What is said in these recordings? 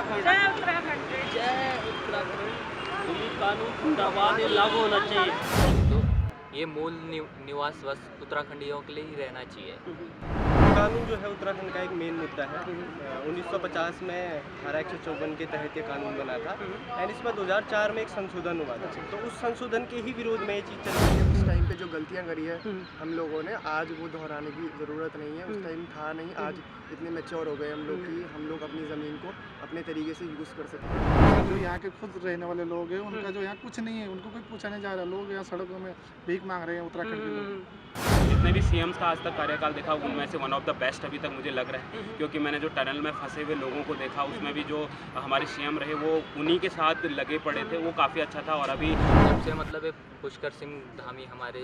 उत्तराखंड। जय उत्तराखंड। जय उत्तराखंड। भूमि कानून मुर्दाबाद, ये लागू होना चाहिए। तो ये मूल निवास बस उत्तराखंडियों के लिए ही रहना चाहिए। कानून जो है उत्तराखंड का एक मेन मुद्दा है। 1950 में धारा 154 के तहत ये कानून बना था एंड इसमें 2004 में एक संशोधन हुआ था। तो उस संशोधन के ही विरोध में ये चीज़ चल रही है। उस टाइम पे जो गलतियां करी है हम लोगों ने, आज वो दोहराने की ज़रूरत नहीं है। उस टाइम था नहीं, आज इतने मैच्योर हो गए हम लोग कि हम लोग अपनी ज़मीन को अपने तरीके से यूज़ कर सकते हैं। जो यहाँ के खुद रहने वाले लोग हैं उनका जो यहाँ कुछ नहीं है, उनको कोई पूछा नहीं जा रहा। लोग यहाँ सड़कों में भीख मांग रहे हैं उत्तराखंड के लोग। जितने भी सीएम्स का आज तक कार्यकाल देखा उनमें से वन ऑफ द बेस्ट अभी तक मुझे लग रहा है, क्योंकि मैंने जो टनल में फंसे हुए लोगों को देखा उसमें भी जो हमारे सीएम रहे वो उन्हीं के साथ लगे पड़े थे, वो काफ़ी अच्छा था। और अभी जब से मतलब पुष्कर सिंह धामी हमारे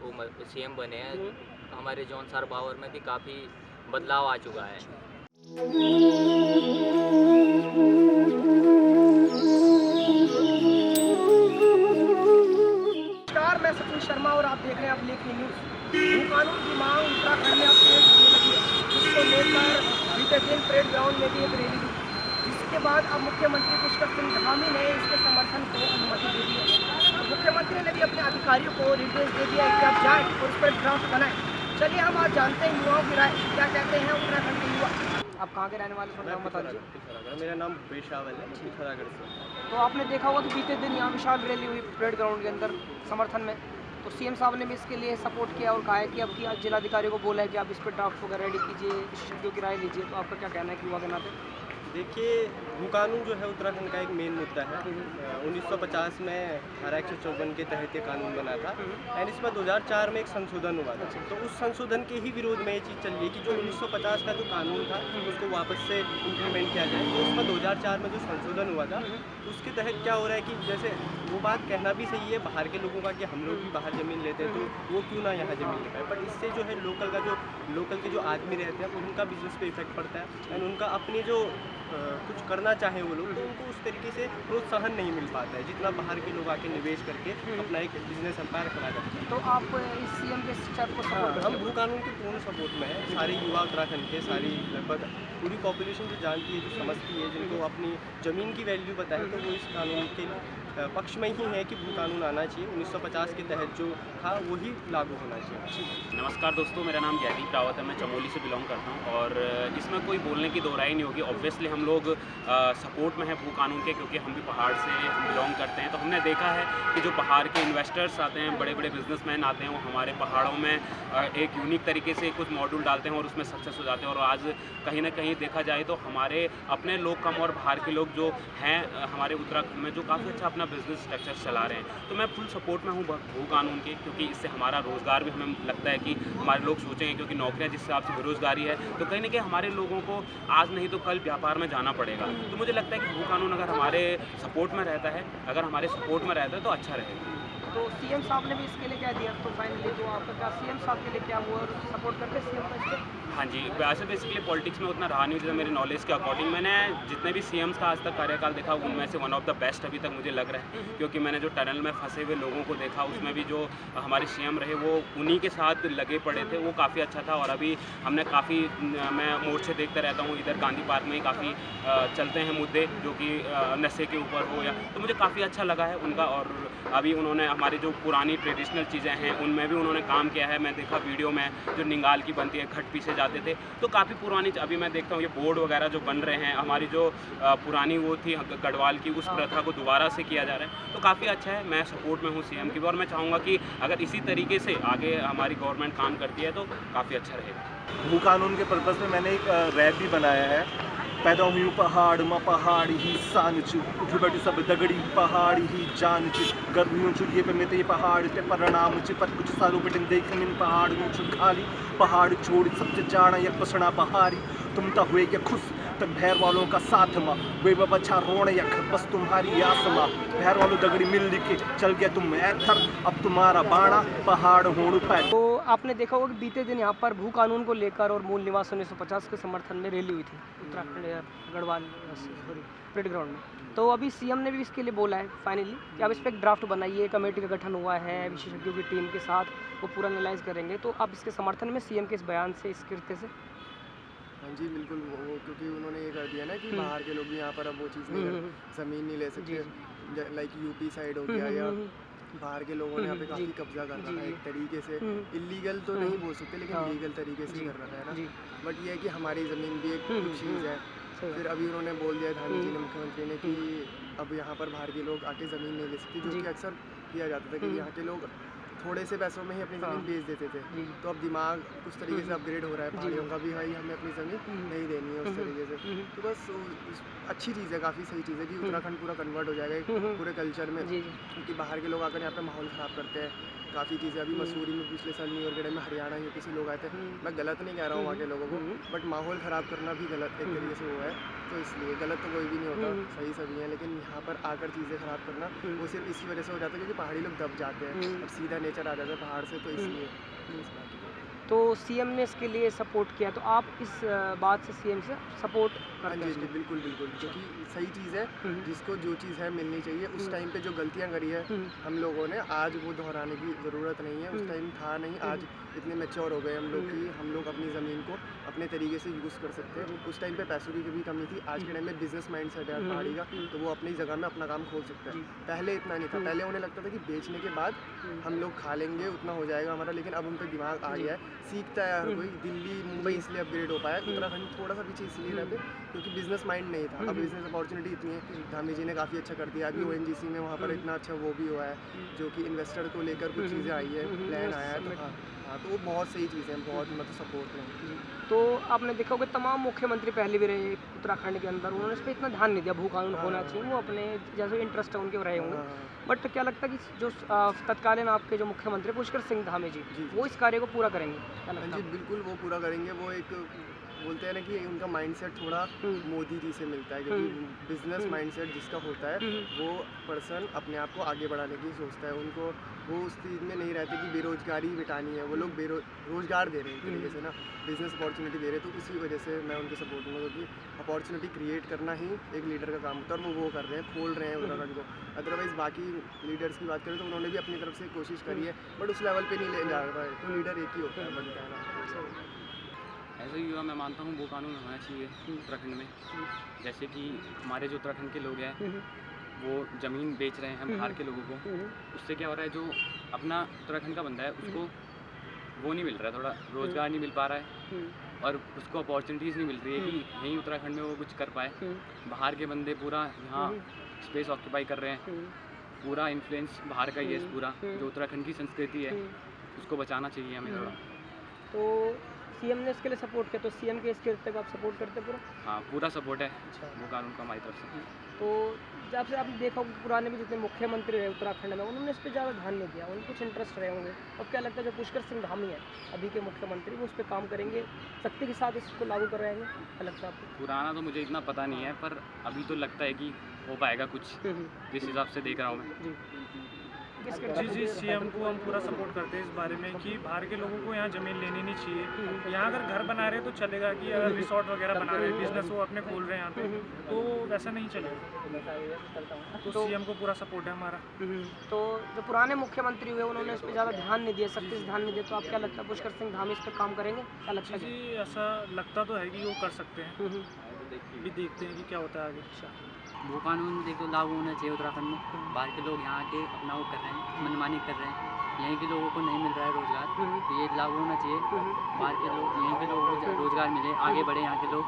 वो सीएम बने हैं, हमारे जौनसार बावर में भी काफ़ी बदलाव आ चुका है। नमस्कार, मैं सचिन शर्मा और आप देख रहे हैं अब लेखनी न्यूज़। भू कानून की मांग उत्तराखंड में अब तेज होने लगी है, जिसको लेकर बीते दिन परेड ग्राउंड में भी एक रैली हुई, जिसके बाद अब मुख्यमंत्री पुष्कर सिंह धामी ने इसके समर्थन को अनुमति दे दी है। तो मुख्यमंत्री ने भी अपने अधिकारियों को निर्देश दे दिया है कि आप जाएँ और उस पर ड्राफ्ट बनाएं। चलिए हम आज जानते हैं युवाओं की राय क्या कहते हैं उत्तराखंड के युवा। आप कहाँ के रहने वाले हैं, नाम बता दीजिए। मेरा नाम बेशावल है, पिथौरागढ़ से। तो आपने देखा होगा कि बीते दिन यहाँ विशाल रैली हुई परेड ग्राउंड के अंदर समर्थन में, तो सीएम साहब ने भी इसके लिए सपोर्ट किया और कहा है कि अब की जिलाधिकारी को बोला है कि आप इस पर ड्राफ्ट वगैरह रेडी कीजिए, विशेषज्ञों की राय लीजिए। तो आपका क्या कहना है कि युवा के नाते? देखिए, भू कानून जो है उत्तराखंड का एक मेन मुद्दा है। 1950 में धारा 154 के तहत ये कानून बना था एंड इसमें 2004 में एक संशोधन हुआ था। तो उस संशोधन के ही विरोध में ये चीज़ चल रही है कि जो 1950 का जो कानून था उसको वापस से इम्प्लीमेंट किया जाए। तो उसमें 2004 में जो संशोधन हुआ था उसके तहत क्या हो रहा है कि जैसे वो बात कहना भी सही है बाहर के लोगों का कि हम लोग भी बाहर ज़मीन लेते हैं तो वो क्यों ना यहाँ ज़मीन ले पाए, बट इससे जो है लोकल के जो आदमी रहते हैं उनका बिजनेस पे इफेक्ट पड़ता है एंड उनका अपनी जो कुछ करना चाहें वो लोग तो उनको उस तरीके से प्रोत्साहन नहीं मिल पाता है जितना बाहर के लोग आके निवेश करके अपना एक बिजनेस एम्पायर खड़ा करते हैं। तो आप इस सीएम के स्टेप को सपोर्ट हम भू कानून के पूर्ण सपोर्ट में हैं। सारे युवा उत्तराखंड के, सारी लगभग पूरी पॉपुलेशन जो जानती है, जो समझती है, जिनको अपनी ज़मीन की वैल्यू पता है, तो वो इस कानून के पक्ष में ही है कि भू कानून आना चाहिए। 1950 के तहत जो था वही लागू होना चाहिए। नमस्कार दोस्तों, मेरा नाम जयदीप रावत है, मैं चमोली से बिलोंग करता हूँ और इसमें कोई बोलने की दो राय नहीं होगी। ऑब्वियसली हम लोग सपोर्ट में हैं भू कानून के, क्योंकि हम भी पहाड़ से बिलोंग करते हैं। तो हमने देखा है कि जो पहाड़ के इन्वेस्टर्स आते हैं, बड़े बड़े बिजनेसमैन आते हैं, वो हमारे पहाड़ों में एक यूनिक तरीके से कुछ मॉड्यूल डालते हैं और उसमें सक्सेस हो जाते हैं। और आज कहीं ना कहीं देखा जाए तो हमारे अपने लोग कम और बाहर के लोग जो हैं हमारे उत्तराखंड में जो काफ़ी अच्छा अपना बिजनेस स्ट्रक्चर चला रहे हैं। तो मैं फुल सपोर्ट में हूँ भू कानून के, क्योंकि इससे हमारा रोज़गार भी हमें लगता है कि हमारे लोग सोचेंगे, क्योंकि नौकरियाँ जिस हिसाब से बेरोज़गारी है तो कहीं ना कहीं हमारे लोगों को आज नहीं तो कल व्यापार में जाना पड़ेगा। तो मुझे लगता है कि भू कानून अगर हमारे सपोर्ट में रहता है तो अच्छा रहेगा। तो सीएम साहब ने भी इसके लिए क्या दिया, तो फाइनली तो आपका क्या सीएम साहब के लिए क्या वो सपोर्ट करते हैं सीएम का इसके? हाँ जी, वैसे बेसिकली पॉलिटिक्स में उतना रहा नहीं जितना मेरे नॉलेज के अकॉर्डिंग। मैंने जितने भी सीएम्स का आज तक कार्यकाल देखा उनमें से वन ऑफ द बेस्ट अभी तक मुझे लग रहा है, क्योंकि मैंने जो टनल में फंसे हुए लोगों को देखा उसमें भी जो हमारे सीएम रहे वो उन्हीं के साथ लगे पड़े थे, वो काफ़ी अच्छा था। और अभी हमने काफ़ी, मैं मोर्चे देखते रहता हूँ इधर गांधी पार्क में ही काफ़ी चलते हैं मुद्दे जो कि नशे के ऊपर हो या, तो मुझे काफ़ी अच्छा लगा है उनका। और अभी उन्होंने हमारी जो पुरानी ट्रेडिशनल चीज़ें हैं उनमें भी उन्होंने काम किया है। मैं देखा वीडियो में जो निंगाल की बनती है, खट पीसे जाते थे, तो काफ़ी पुरानी अभी मैं देखता हूँ ये बोर्ड वगैरह जो बन रहे हैं, हमारी जो पुरानी वो थी गढ़वाल की, उस प्रथा को दोबारा से किया जा रहा है, तो काफ़ी अच्छा है। मैं सपोर्ट में हूँ सीएम की भी और मैं चाहूँगा कि अगर इसी तरीके से आगे हमारी गवर्नमेंट काम करती है तो काफ़ी अच्छा रहेगा। भू कानून के पर्पज़ में मैंने एक रैप भी बनाया है। पैदा हुई पहाड़ में पहाड़ ही सान च, उठी बैठी सब दगड़ी पहाड़ ही जान च, गर्भ यूं चुलिए पे मैं ते पहाड़ पे परिणाम च, पर कुछ सालों पे देख मिन पहाड़ यूं च खाली पहाड़ छोड़ सबसे जाना या पसना पहाड़ी, तुम तो हुए या खुश तक भैर वालों का साथ माँ वे बच्चा रोण या बस तुम्हारी आस माँ, भैर वालों दगड़ी मिल लिखे चल गया तुम ऐथर, अब तुम्हारा बाणा पहाड़ होड़ पाए। तो आपने देखा होगा कि बीते दिन यहाँ पर भू कानून को लेकर और मूल निवास 1950 के समर्थन में रैली हुई थी उत्तराखंड गढ़वाल परेड ग्राउंड में। तो अभी सीएम ने भी इसके लिए बोला है फाइनली कि आप इस पर एक ड्राफ्ट बनाइए, कमेटी का गठन हुआ है विशेषज्ञों की टीम के साथ, वो पूरा एनालाइज करेंगे। तो आप इसके समर्थन में सीएम के इस बयान से, इस कृत्य से? हाँ जी बिल्कुल, वो क्योंकि उन्होंने ये कर दिया ना कि बाहर के लोग भी यहाँ पर अब वो चीज़ नहीं ज़मीन नहीं ले सकते, लाइक यूपी साइड हो गया या बाहर के लोगों ने यहाँ पे काफ़ी कब्जा कर रखा है एक तरीके से। इलीगल तो नहीं बोल सकते लेकिन लीगल तरीके से कर रखा है ना। बट ये है कि हमारी ज़मीन भी एक कुछ चीज़ है। फिर अभी उन्होंने बोल दिया धामी जी ने, मुख्यमंत्री ने, कि अब यहाँ पर बाहर के लोग आके ज़मीन नहीं ले सकते, जो कि अक्सर किया जाता था कि यहाँ के लोग थोड़े से पैसों में ही अपनी ज़मीन बेच देते थे। तो अब दिमाग कुछ तरीके से अपग्रेड हो रहा है पहाड़ियों का भी, भाई हमें अपनी ज़मीन नहीं देनी है उस तरीके से। तो बस अच्छी चीज़ है, काफ़ी सही चीज़ है कि उत्तराखंड पूरा कन्वर्ट हो जाएगा एक पूरे कल्चर में, क्योंकि बाहर के लोग आकर यहाँ पे माहौल ख़राब करते हैं काफ़ी चीज़ें। अभी मसूरी में पिछले साल न्यू ईयर के टाइम में हरियाणा यूपी से लोग आए थे। मैं गलत नहीं कह रहा हूँ वहाँ के लोगों को, बट माहौल ख़राब करना भी गलत एक तरीके से वो है। तो इसलिए गलत तो कोई भी नहीं होता, सही सभी हैं, लेकिन यहाँ पर आकर चीज़ें ख़राब करना वो सिर्फ इसी वजह से हो जाता है क्योंकि पहाड़ी लोग दब जाते हैं, अब सीधा नेचर आ जाता है पहाड़ से, तो इसलिए। तो सीएम ने इसके लिए सपोर्ट किया, तो आप इस बात से सीएम से सपोर्ट हाँ करते जी हैं? बिल्कुल बिल्कुल, क्योंकि सही चीज़ है, जिसको जो चीज़ है मिलनी चाहिए। उस टाइम पे जो गलतियाँ करी है हम लोगों ने, आज वो दोहराने की ज़रूरत नहीं है। उस टाइम था नहीं, आज इतने मैच्योर हो गए हम लोग कि हम लोग अपनी ज़मीन को अपने तरीके से यूज़ कर सकते हैं। उस टाइम पे पैसों की भी कमी थी, आज के टाइम में बिजनेस माइंड सेट है पहाड़ी का, तो वो अपनी जगह में अपना काम खोल सकते हैं। पहले इतना नहीं था, पहले उन्हें लगता था कि बेचने के बाद हम लोग खा लेंगे, उतना हो जाएगा हमारा, लेकिन अब उन पर दिमाग आ गया है, सीखता है हर कोई। दिल्ली मुंबई इसलिए अपग्रेड हो पाया, उत्तराखंड थोड़ा सा पीछे इसलिए रहते क्योंकि बिजनेस माइंड नहीं था। अब बिजनेस अपॉर्चुनिटी इतनी है, धामी जी ने काफ़ी अच्छा कर दिया। अभी ONGC में वहाँ पर इतना अच्छा वो भी हुआ है, जो कि इन्वेस्टर को लेकर कुछ चीज़ें आई है, प्लान आया है, तो हाँ तो वो बहुत सही चीज़ें हैं, बहुत मतलब सपोर्ट है। तो आपने देखा होगा तमाम मुख्यमंत्री पहले भी रहे उत्तराखंड के अंदर, उन्होंने इस पर इतना ध्यान नहीं दिया, भू कानून होना चाहिए, वो अपने जैसे इंटरेस्ट है उनके रहे होंगे। बट क्या लगता है कि जो तत्कालीन आपके जो मुख्यमंत्री पुष्कर सिंह धामी जी, वो इस कार्य को पूरा करेंगे? क्या लगता जी है? बिल्कुल वो पूरा करेंगे। वो एक बोलते हैं ना कि उनका माइंडसेट थोड़ा मोदी जी से मिलता है, क्योंकि बिजनेस माइंडसेट जिसका होता है वो पर्सन अपने आप को आगे बढ़ाने की सोचता है। उनको वो उस चीज़ में नहीं रहते कि बेरोजगारी मिटानी है, वो लोग रोजगार दे रहे हैं एक तरीके से ना, बिजनेस अपॉर्चुनिटी दे रहे हैं। तो इसी वजह से मैं उनके सपोर्ट में, क्योंकि अपॉर्चुनिटी क्रिएट करना ही एक लीडर का काम होता है, और वो कर रहे हैं, खोल रहे हैं उत्तराखंड को। अदरवाइज़ बाकी लीडर्स की बात करें तो उन्होंने भी अपनी तरफ से कोशिश करी है, बट उस लेवल पर नहीं ले जा रहा है। तो लीडर एक ही होता है, बनता है ना। ऐसे ही हुआ, मैं मानता हूँ वो कानून होना चाहिए उत्तराखंड में। जैसे कि हमारे जो उत्तराखंड के लोग हैं वो ज़मीन बेच रहे हैं बाहर के लोगों को, उससे क्या हो रहा है, जो अपना उत्तराखंड का बंदा है उसको वो नहीं मिल रहा है, थोड़ा रोज़गार नहीं मिल पा रहा है, और उसको अपॉर्चुनिटीज़ नहीं मिल रही है कि यहीं उत्तराखंड में वो कुछ कर पाए। बाहर के बंदे पूरा यहाँ स्पेस ऑक्यूपाई कर रहे हैं, पूरा इन्फ्लुएंस बाहर का ही है। पूरा जो उत्तराखंड की संस्कृति है उसको बचाना चाहिए हमें थोड़ा। तो सीएम ने इसके लिए सपोर्ट किया, तो सीएम के इसके को आप सपोर्ट करते पूरा? हाँ पूरा सपोर्ट है वो कानून का हमारी तरफ से। तो जब से आपने देखा होगा पुराने भी जितने मुख्यमंत्री रहे उत्तराखंड में, उन्होंने इस पर ज़्यादा ध्यान नहीं दिया, उनको कुछ इंटरेस्ट रहे होंगे। अब क्या लगता है जो पुष्कर सिंह धामी है अभी के मुख्यमंत्री, वो उस पर काम करेंगे, सख्ती के साथ इसको लागू कराएंगे? क्या लगता है आपको? पुराना तो मुझे इतना पता नहीं है, पर अभी तो लगता है कि हो पाएगा कुछ, जिस हिसाब से देख रहा हूँ मैं। जी सीएम को हम पूरा सपोर्ट करते हैं इस बारे में कि बाहर के लोगों को यहाँ ज़मीन लेनी नहीं चाहिए। यहाँ अगर घर बना रहे तो चलेगा, कि अगर रिसोर्ट वगैरह बना रहे हैं, बिजनेस वो अपने खोल रहे हैं यहाँ पे, तो वैसा नहीं चलेगा। तो सीएम को पूरा सपोर्ट है हमारा। तो जो पुराने मुख्यमंत्री हुए उन्होंने इस पर ज़्यादा ध्यान नहीं दिया, सख्ती से ध्यान नहीं दिया, तो आप क्या लगता है पुष्कर सिंह धामी इस पर काम करेंगे? क्या लगता है? जी ऐसा लगता तो है कि वो कर सकते हैं, भी देखते हैं कि क्या होता है आगे। वो कानून देखो लागू होना चाहिए उत्तराखंड में। बाहर के लोग यहाँ के अपना वो कर रहे हैं, मनमानी कर रहे हैं, यहीं के लोगों को नहीं मिल रहा है रोज़गार, तो ये लागू होना चाहिए। बाहर के लोग, यहीं के लोगों को रोज़गार मिले, आगे बढ़े यहाँ के लोग।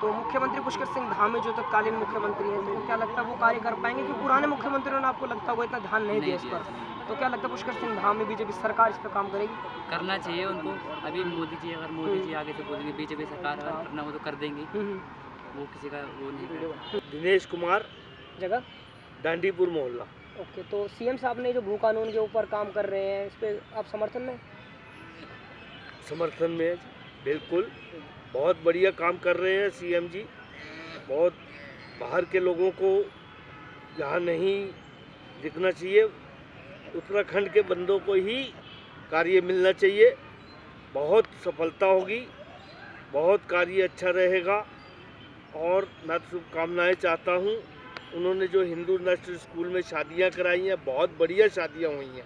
तो मुख्यमंत्री पुष्कर सिंह धामी जो तत्कालीन मुख्यमंत्री हैं, तो क्या लगता है वो कार्य कर पाएंगे? क्योंकि पुराने मुख्यमंत्रियों ने आपको लगता होगा इतना ध्यान नहीं दिया इस पर, तो क्या लगता है पुष्कर सिंह धामी बीजेपी सरकार इस पर काम करेगी? करना चाहिए उनको। अभी मोदी जी आगे से बोलेंगे बीजेपी सरकार अगर करना हो तो कर देंगी, वो किसी का वो नहीं करेगा। दिनेश कुमार, जगह डांडीपुर मोहल्ला। ओके, तो सीएम साहब ने जो भू कानून के ऊपर काम कर रहे हैं, इस पर आप समर्थन में? समर्थन में बिल्कुल, बहुत बढ़िया काम कर रहे हैं सीएम जी। बहुत बाहर के लोगों को यहाँ नहीं दिखना चाहिए, उत्तराखंड के बंदों को ही कार्य मिलना चाहिए। बहुत सफलता होगी, बहुत कार्य अच्छा रहेगा, और मैं शुभकामनाएँ चाहता हूँ। उन्होंने जो हिंदू नेशनल स्कूल में शादियाँ कराई हैं, बहुत बढ़िया शादियाँ हुई हैं,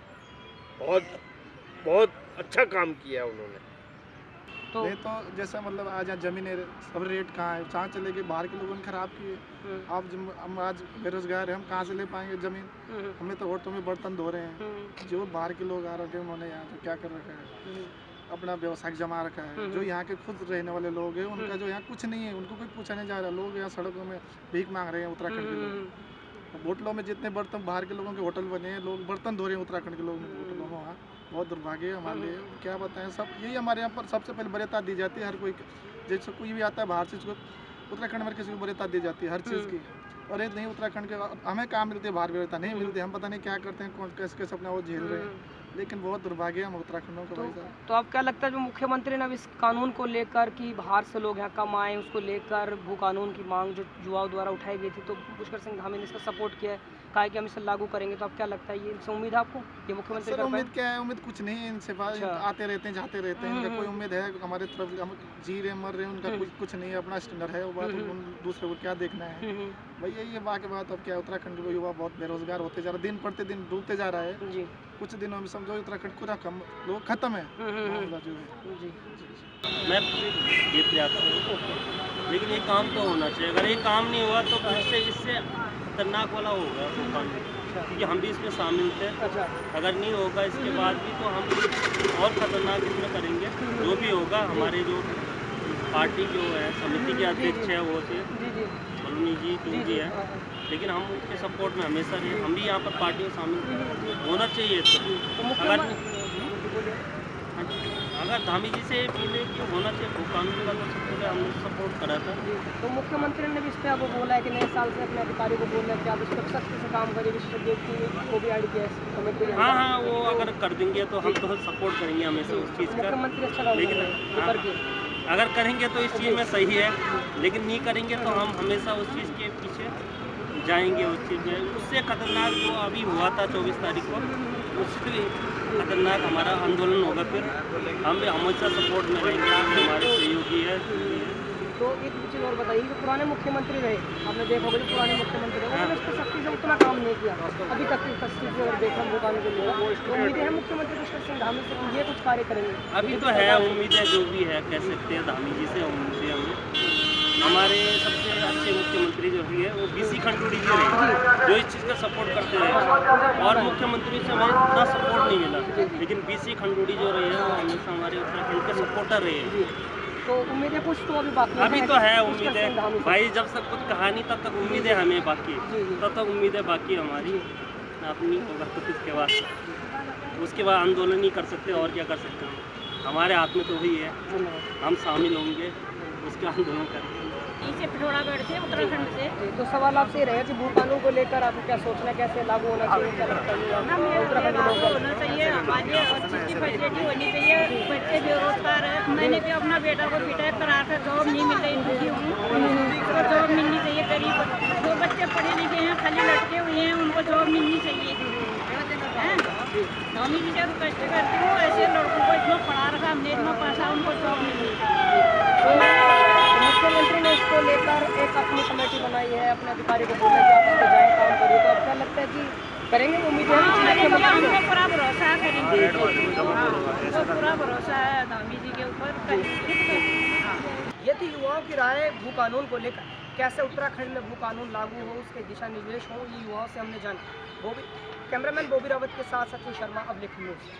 बहुत अच्छा काम किया है उन्होंने। तो नहीं तो जैसे मतलब आज यहाँ जमीन सब रेट कहाँ है, कहाँ चले गए, बाहर के लोगों ने खराब किए। आप हम आज बेरोजगार हैं, हम कहाँ से ले पाएंगे ज़मीन? हमें तो होटलों में बर्तन धो रहे हैं। जो बाहर के लोग आ रखे हैं उन्होंने यहाँ पे क्या कर रखा है, अपना व्यवसाय जमा रखा है। जो यहाँ के खुद रहने वाले लोग हैं उनका जो यहाँ कुछ नहीं है, उनको कोई पूछा नहीं जा रहा। लोग यहाँ सड़कों में भीख मांग रहे हैं, उत्तराखंड के लोग। होटलों में जितने बर्तन बाहर के लोगों के होटल बने हैं, लोग बर्तन धो रहे हैं उत्तराखंड के लोग होटलों में। वहाँ बहुत दुर्भाग्य है हमारे लिए, क्या बताएं। सब यही हमारे यहाँ पर सबसे पहले वरीयता दी जाती है। हर कोई जैसे कोई भी आता है बाहर से, उत्तराखंड में किसी को वरीयता दी जाती है हर चीज़ की। और ये नहीं उत्तराखंड के हमें काम मिलती है, बाहर वरीयता नहीं मिलती। हम पता नहीं क्या करते हैं, कौन कैसे कैसे अपना वो झेल रहे हैं। लेकिन बहुत दुर्भाग्य है हम उत्तराखंड को। तो आप क्या लगता है जो मुख्यमंत्री ने अब इस कानून को लेकर कि बाहर से लोग यहाँ कम आए, उसको लेकर भू कानून की मांग जो युवाओं द्वारा उठाई गई थी, तो पुष्कर सिंह धामी ने इसका सपोर्ट किया है, कहा कि हम इसे लागू करेंगे। तो आप क्या लगता है, ये इनसे उम्मीद है आपको, ये मुख्यमंत्री कर उम्मीद क्या है? उम्मीद कुछ नहीं है इनसे। आते रहते हैं, जाते रहते हैं। इनका कोई उम्मीद है हमारे तरफ? हम जी रहे मर रहे हैं, उनका कुछ नहीं है। अपना स्टैंडर्ड है, वो बात दूसरे को क्या देखना है भाई। यही बाकी बात। अब क्या उत्तराखंड के युवा बहुत बेरोजगार होते जा रहा है, दिन प्रतिदिन दिन डूबते जा रहा है जी। कुछ दिनों में समझो उत्तराखंड पूरा कम लोग खत्म है जी। मैं ये प्रयास करूँ, लेकिन ये काम तो होना चाहिए। अगर ये काम नहीं हुआ तो फिर से इससे खतरनाक वाला होगा कानून, क्योंकि हम भी इसमें शामिल थे। अगर नहीं होगा इसके बाद भी तो हम और खतरनाक इसमें करेंगे। जो भी होगा, हमारे जो पार्टी जो है समिति के अध्यक्ष है वो थे बलूनी जी जो भी है, लेकिन हम उसके सपोर्ट में हमेशा रहे। हम भी यहाँ पर पार्टी में शामिल होना चाहिए। तो अगर धामी जी से मिले कि होना चाहिए भू कानून का, तो सबसे पहले हमने सपोर्ट करा था। तो मुख्यमंत्री ने भी इस पर अब बोला है कि नए साल से अपने अधिकारी को बोल रहे हैं कि आप इस पर सख्ती से काम करें, विशेषज्ञ को भी ऐड किया है। हाँ, वो अगर कर देंगे तो हम तो सपोर्ट करेंगे हमेशा उस चीज़ का। मुख्यमंत्री अच्छा, लेकिन अगर करेंगे तो इस चीज़ में सही है, लेकिन नहीं करेंगे तो हम हमेशा उस चीज़ के पीछे जाएंगे। उस चीज़ में उससे खतरनाक जो अभी हुआ था 24 तारीख को, उससे खतरनाक हमारा आंदोलन होगा। फिर हम भी हमेशा सपोर्ट में रहेंगे, हमारे सहयोगी है। तो एक चीज़ और बताइए, जो पुराने मुख्यमंत्री रहे, आपने देखा होगा जो पुराने मुख्यमंत्री रहे, उन्होंने इस पर सख्ती से उतना काम नहीं किया अभी तक की तस्वीर से। अगर देखा भू कानून को लेकर, तो उम्मीदें हैं मुख्यमंत्री पुष्कर सिंह धामी से कि ये कुछ कार्य करेंगे। अभी तो है उम्मीदें, जो भी है कह सकते हैं धामी जी से। उनसे हमें हमारे सबसे अच्छे मुख्यमंत्री जो है वो BC खंडूड़ी जी रहे, जो इस चीज़ का सपोर्ट करते रहे। और मुख्यमंत्री से हमें इतना सपोर्ट नहीं मिला, लेकिन BC खंडूड़ी जो रहे हैं वो हमेशा हमारे उत्तराखंड के सपोर्टर रहे हैं। तो उम्मीदें कुछ तो अभी बाकी अभी तो है उम्मीदें भाई, जब सब कुछ कहानी तब तक उम्मीदें हमें बाकी, तब तक उम्मीदें बाकी हमारी। अपनी होगा तो उसके बाद आंदोलन ही कर सकते, और क्या कर सकते हैं। हमारे हाथ में तो वही है, हम शामिल होंगे, उसका आंदोलन करेंगे। से पिथौरागढ़ से, उत्तराखंड से। तो सवाल आपसे रहेगा कि भू कानून को लेकर आपको क्या सोचना है, कैसे लागू होना चाहिए, क्या लगता है? लागू होना चाहिए, हमारे हर चीज़ की फैसिलिटी होनी चाहिए। बच्चे बेरोजगार है, मैंने भी अपना बेटा को बीटेक करा कर जॉब नहीं मिल रही, दुखी हूँ। तो जॉब मिलनी चाहिए। गरीब जो बच्चे पढ़े लिखे हैं, खाली लटके हुए हैं, उनको जॉब मिलनी चाहिए। धामी जी से रिक्वेस्ट करती हूँ, ऐसे लड़कों को इतना पढ़ा रखा हमने, इतना पैसा, उनको जॉब मिलनी चाहिए। मुख्यमंत्री ने इसको लेकर एक अपनी कमेटी बनाई है, अपने अधिकारी को बोला कि आप इस पर जाएँ, काम करिए। तो अब क्या लगता है कि करेंगे? उम्मीद है हमको पूरा भरोसा करेंगे, पूरा भरोसा है धामी जी के ऊपर। ये थी युवाओं की राय भू कानून को लेकर, कैसे उत्तराखंड में भू कानून लागू हो, उसके दिशा निर्देश हों, ये युवाओं से हमने जाना। कैमरामैन बॉबी रावत के साथ सचिन शर्मा, अब लिख न्यूज़।